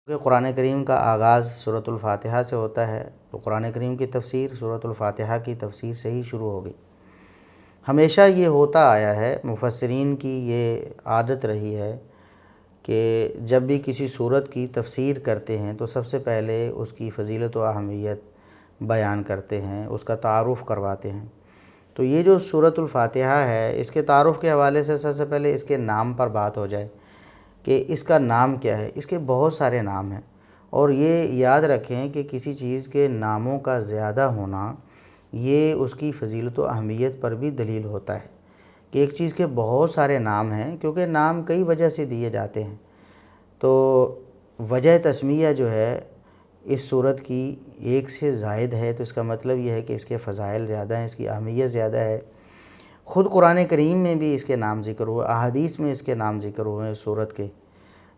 کہ قرآن کریم کا آغاز سورۃ الفاتحہ سے ہوتا ہے، تو قرآن کریم کی تفسیر سورۃ الفاتحہ کی تفسیر سے ہی شروع ہوگی۔ ہمیشہ یہ ہوتا آیا ہے، مفسرین کی یہ عادت رہی ہے کہ جب بھی کسی سورت کی تفسیر کرتے ہیں تو سب سے پہلے اس کی فضیلت و اہمیت بیان کرتے ہیں، اس کا تعارف کرواتے ہیں۔ تو یہ جو سورۃ الفاتحہ ہے، اس کے تعارف کے حوالے سے سب سے پہلے اس کے نام پر بات ہو جائے کہ اس کا نام کیا ہے۔ اس کے بہت سارے نام ہیں، اور یہ یاد رکھیں کہ کسی چیز کے ناموں کا زیادہ ہونا یہ اس کی فضیلت و اہمیت پر بھی دلیل ہوتا ہے کہ ایک چیز کے بہت سارے نام ہیں، کیونکہ نام کئی وجہ سے دیے جاتے ہیں۔ تو وجہ تسمیہ جو ہے اس سورت کی ایک سے زائد ہے، تو اس کا مطلب یہ ہے کہ اس کے فضائل زیادہ ہیں، اس کی اہمیت زیادہ ہے۔ خود قرآن کریم میں بھی اس کے نام ذکر ہوئے، احادیث میں اس کے نام ذکر ہوئے اس سورت کے،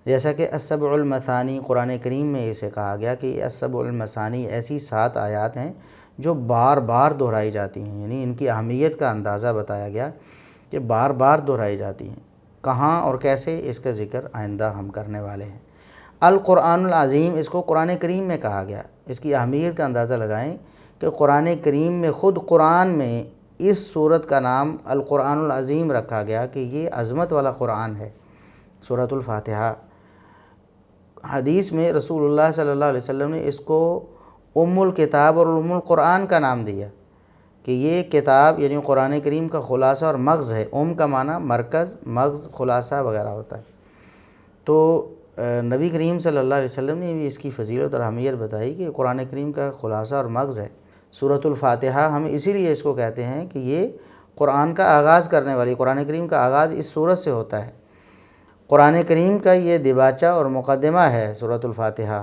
جیسا کہ السبع المثانی قرآن کریم میں اسے کہا گیا کہ یہ السبع المثانی ایسی 7 آیات ہیں جو بار بار دہرائی جاتی ہیں، یعنی ان کی اہمیت کا اندازہ بتایا گیا کہ بار بار دہرائی جاتی ہیں۔ کہاں اور کیسے، اس کا ذکر آئندہ ہم کرنے والے ہیں۔ القرآن العظیم، اس کو قرآن کریم میں کہا گیا۔ اس کی اہمیت کا اندازہ لگائیں کہ قرآن کریم میں، خود قرآن میں اس سورت کا نام القرآن العظیم رکھا گیا کہ یہ عظمت والا قرآن ہے، سورۃ الفاتحہ۔ حدیث میں رسول اللہ صلی اللہ علیہ وسلم نے اس کو ام الکتاب اور ام القرآن کا نام دیا کہ یہ کتاب یعنی قرآن کریم کا خلاصہ اور مغز ہے۔ ام کا معنی مرکز، مغز، خلاصہ وغیرہ ہوتا ہے۔ تو نبی کریم صلی اللہ علیہ وسلم نے بھی اس کی فضیلت اور اہمیت بتائی کہ قرآن کریم کا خلاصہ اور مغز ہے سورۃ الفاتحہ۔ ہم اسی لیے اس کو کہتے ہیں کہ یہ قرآن کا آغاز کرنے والی، قرآن کریم کا آغاز اس سورت سے ہوتا ہے۔ قرآن کریم کا یہ دباچہ اور مقدمہ ہے سورۃ الفاتحہ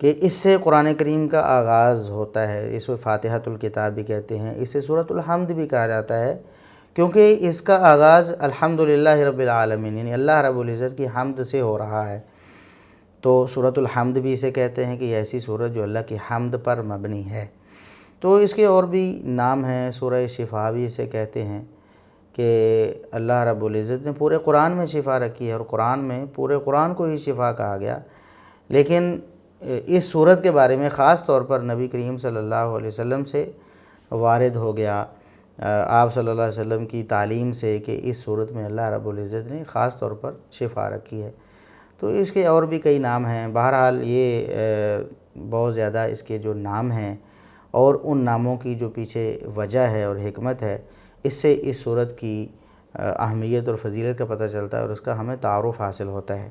کہ اس سے قرآن کریم کا آغاز ہوتا ہے۔ اس کو فاتحۃ الکتاب بھی کہتے ہیں، اسے سورۃ الحمد بھی کہا جاتا ہے، کیونکہ اس کا آغاز الحمدللہ رب العالمین یعنی اللہ رب العزت کی حمد سے ہو رہا ہے۔ تو سورۃ الحمد بھی اسے کہتے ہیں کہ یہ ایسی سورت جو اللہ کی حمد پر مبنی ہے۔ تو اس کے اور بھی نام ہیں، سورہ شفا بھی اسے کہتے ہیں کہ اللہ رب العزت نے پورے قرآن میں شفا رکھی ہے، اور قرآن میں پورے قرآن کو ہی شفا کہا گیا۔ لیکن اس سورت کے بارے میں خاص طور پر نبی کریم صلی اللہ علیہ وسلم سے وارد ہو گیا، آپ صلی اللہ علیہ وسلم کی تعلیم سے، کہ اس سورت میں اللہ رب العزت نے خاص طور پر شفا رکھی ہے۔ تو اس کے اور بھی کئی نام ہیں۔ بہرحال یہ بہت زیادہ اس کے جو نام ہیں اور ان ناموں کی جو پیچھے وجہ ہے اور حکمت ہے، اس سے اس سورت کی اہمیت اور فضیلت کا پتہ چلتا ہے، اور اس کا ہمیں تعارف حاصل ہوتا ہے۔